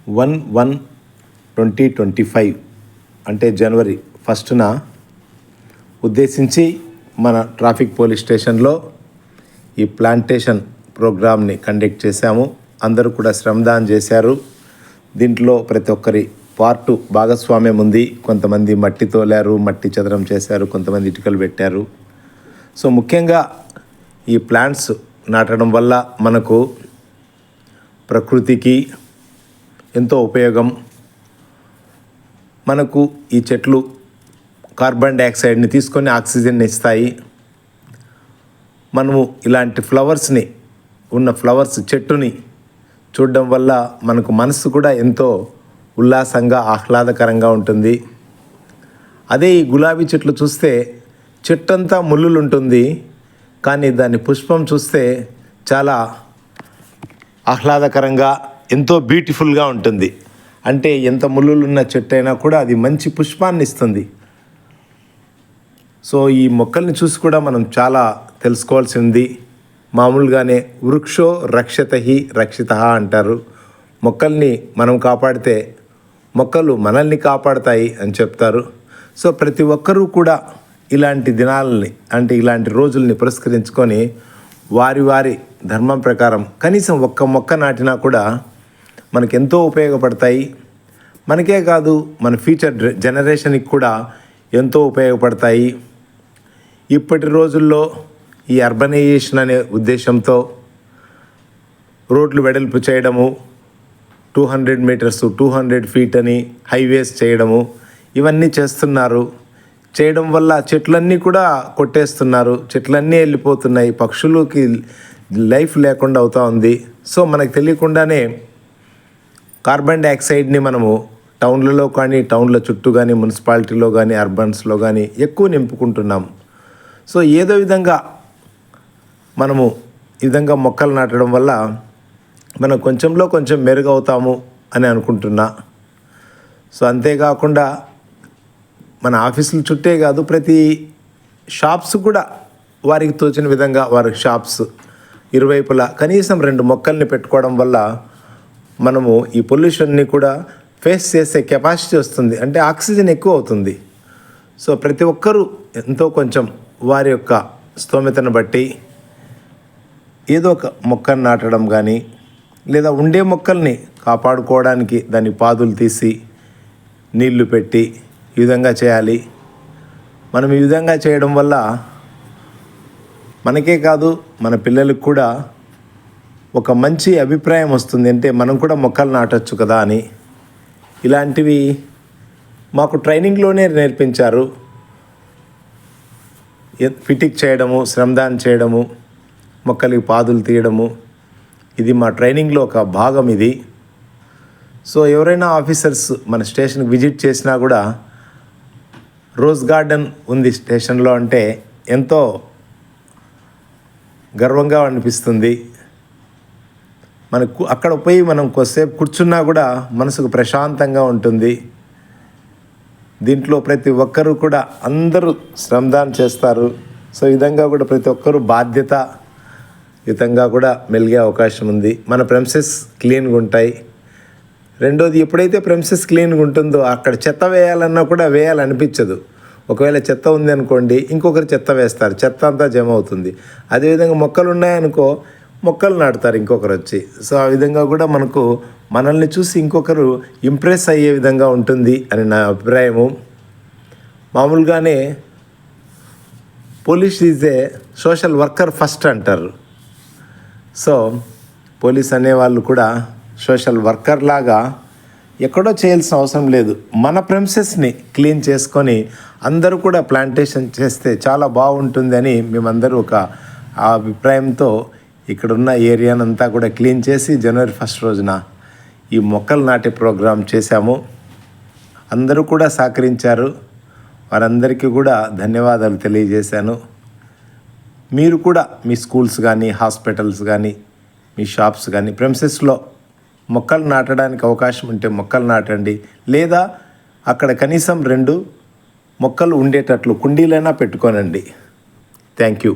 1/1/2025 అంటే జనవరి 1న ఉద్దేశించి మన ట్రాఫిక్ పోలీస్ స్టేషన్లో ఈ ప్లాంటేషన్ ప్రోగ్రామ్ని కండక్ట్ చేశాము. అందరూ కూడా శ్రమదానం చేశారు. దీంట్లో ప్రతి ఒక్కరి పార్టు భాగస్వామ్యం ఉంది. కొంతమంది మట్టి తోలారు, మట్టి చదరం చేశారు, కొంతమంది ఇటుకలు పెట్టారు. సో ముఖ్యంగా ఈ ప్లాంట్స్ నాటడం వల్ల మనకు ప్రకృతికి ఎంతో ఉపయోగం. మనకు ఈ చెట్లు కార్బన్ డైఆక్సైడ్ని తీసుకొని ఆక్సిజన్ని ఇస్తాయి. మనము ఇలాంటి ఫ్లవర్స్ చెట్టుని చూడడం వల్ల మనకు మనసు కూడా ఎంతో ఉల్లాసంగా ఆహ్లాదకరంగా ఉంటుంది. అదే ఈ గులాబీ చెట్లు చూస్తే చెట్టంతా ముళ్ళులు ఉంటుంది, కానీ దాని పుష్పం చూస్తే చాలా ఆహ్లాదకరంగా ఎంతో బ్యూటిఫుల్గా ఉంటుంది. అంటే ఎంత ముళ్ళులు ఉన్న చెట్టు అయినా కూడా అది మంచి పుష్పాన్ని ఇస్తుంది. సో ఈ మొక్కల్ని చూసి కూడా మనం చాలా తెలుసుకోవాల్సింది. మామూలుగానే వృక్షో రక్షతహి రక్షితః అంటారు. మొక్కల్ని మనం కాపాడితే మొక్కలు మనల్ని కాపాడతాయి అని చెప్తారు. సో ప్రతి ఒక్కరూ కూడా ఇలాంటి దినాలని అంటే ఇలాంటి రోజుల్ని పురస్కరించుకొని వారి ధర్మం ప్రకారం కనీసం ఒక్క మొక్క నాటినా కూడా మనకెంతో ఉపయోగపడతాయి. మనకే కాదు, మన ఫ్యూచర్ జనరేషన్కి కూడా ఎంతో ఉపయోగపడతాయి. ఇప్పటి రోజుల్లో ఈ అర్బనైజేషన్ అనే ఉద్దేశంతో రోడ్లు వెడల్పు చేయడము, 200 మీటర్స్ 200 ఫీట్ అని హైవేస్ చేయడము, ఇవన్నీ చేస్తున్నారు. చేయడం వల్ల చెట్లన్నీ కూడా కొట్టేస్తున్నారు, చెట్లన్నీ వెళ్ళిపోతున్నాయి, పక్షులకి లైఫ్ లేకుండా అవుతూ ఉంది. సో మనకు తెలియకుండానే కార్బన్ డైఆక్సైడ్ని మనము టౌన్లలో కానీ, టౌన్ల చుట్టూ కానీ, మున్సిపాలిటీలో కానీ, అర్బన్స్లో కానీ ఎక్కువ నింపుకుంటున్నాం. సో ఏదో విధంగా మనము ఈ విధంగా మొక్కలు నాటడం వల్ల మనం కొంచెంలో కొంచెం మెరుగవుతాము అని అనుకుంటున్నా. సో అంతేకాకుండా మన ఆఫీసుల చుట్టే కాదు, ప్రతి షాప్స్ కూడా వారికి తోచిన విధంగా వారి షాప్స్ ఇరువైపులా కనీసం 2 మొక్కల్ని పెట్టుకోవడం వల్ల మనము ఈ పొల్యూషన్ని కూడా ఫేస్ చేసే కెపాసిటీ వస్తుంది. అంటే ఆక్సిజన్ ఎక్కువ అవుతుంది. సో ప్రతి ఒక్కరూ ఎంతో కొంచెం వారి యొక్క స్తోమతను బట్టి ఏదో ఒక మొక్కను నాటడం కానీ, లేదా ఉండే మొక్కల్ని కాపాడుకోవడానికి దాని పాదులు తీసి నీళ్లు పెట్టి ఈ విధంగా చేయాలి. మనం ఈ విధంగా చేయడం వల్ల మనకే కాదు, మన పిల్లలకు కూడా ఒక మంచి అభిప్రాయం వస్తుంది. అంటే మనం కూడా మొక్కలు నాటొచ్చు కదా అని. ఇలాంటివి మాకు ట్రైనింగ్లోనే నేర్పించారు. ఫిటిక్ చేయడము, శ్రమదానం చేయడము, మొక్కలకి పాదులు తీయడము, ఇది మా ట్రైనింగ్లో ఒక భాగం ఇది. సో ఎవరైనా ఆఫీసర్స్ మన స్టేషన్కి విజిట్ చేసినా కూడా రోజ్ గార్డెన్ ఉంది స్టేషన్లో అంటే ఎంతో గర్వంగా అనిపిస్తుంది. మనకు అక్కడ పోయి మనం కొద్దిసేపు కూర్చున్నా కూడా మనసుకు ప్రశాంతంగా ఉంటుంది. దీంట్లో ప్రతి ఒక్కరూ కూడా అందరూ శ్రమదానం చేస్తారు. సో ఈ విధంగా కూడా ప్రతి ఒక్కరూ బాధ్యతాయుతంగా కూడా మెలిగే అవకాశం ఉంది. మన ప్రెమిసెస్ క్లీన్గా ఉంటాయి. రెండోది, ఎప్పుడైతే ప్రెమిసెస్ క్లీన్గా ఉంటుందో అక్కడ చెత్త వేయాలన్నా కూడా వేయాలనిపించదు. ఒకవేళ చెత్త ఉంది అనుకోండి, ఇంకొకరు చెత్త వేస్తారు, చెత్త అంతా జమ అవుతుంది. అదేవిధంగా మొక్కలు ఉన్నాయనుకో, మొక్కలు నాటుతారు ఇంకొకరు వచ్చి. సో ఆ విధంగా కూడా మనల్ని చూసి ఇంకొకరు ఇంప్రెస్ అయ్యే విధంగా ఉంటుంది అని నా అభిప్రాయము. మామూలుగానే police is a social worker first అంటారు. సో పోలీస్ అనేవాళ్ళు కూడా సోషల్ వర్కర్ లాగా ఎక్కడో చేయాల్సిన అవసరం లేదు. మన ప్రెమిసెస్ని క్లీన్ చేసుకొని అందరూ కూడా ప్లాంటేషన్ చేస్తే చాలా బాగుంటుంది అని మేమందరూ ఒక అభిప్రాయంతో ఇక్కడున్న ఏరియానంతా కూడా క్లీన్ చేసి జనవరి 1 రోజున ఈ మొక్కలు నాటే ప్రోగ్రాం చేశాము. అందరూ కూడా సహకరించారు. వారందరికీ కూడా ధన్యవాదాలు తెలియజేశాను. మీరు కూడా మీ స్కూల్స్ కానీ, హాస్పిటల్స్ కానీ, మీ షాప్స్ కానీ ప్రెమిసెస్లో మొక్కలు నాటడానికి అవకాశం ఉంటే మొక్కలు నాటండి. లేదా అక్కడ కనీసం 2 మొక్కలు ఉండేటట్లు కుండీలైనా పెట్టుకోనండి. Thank you.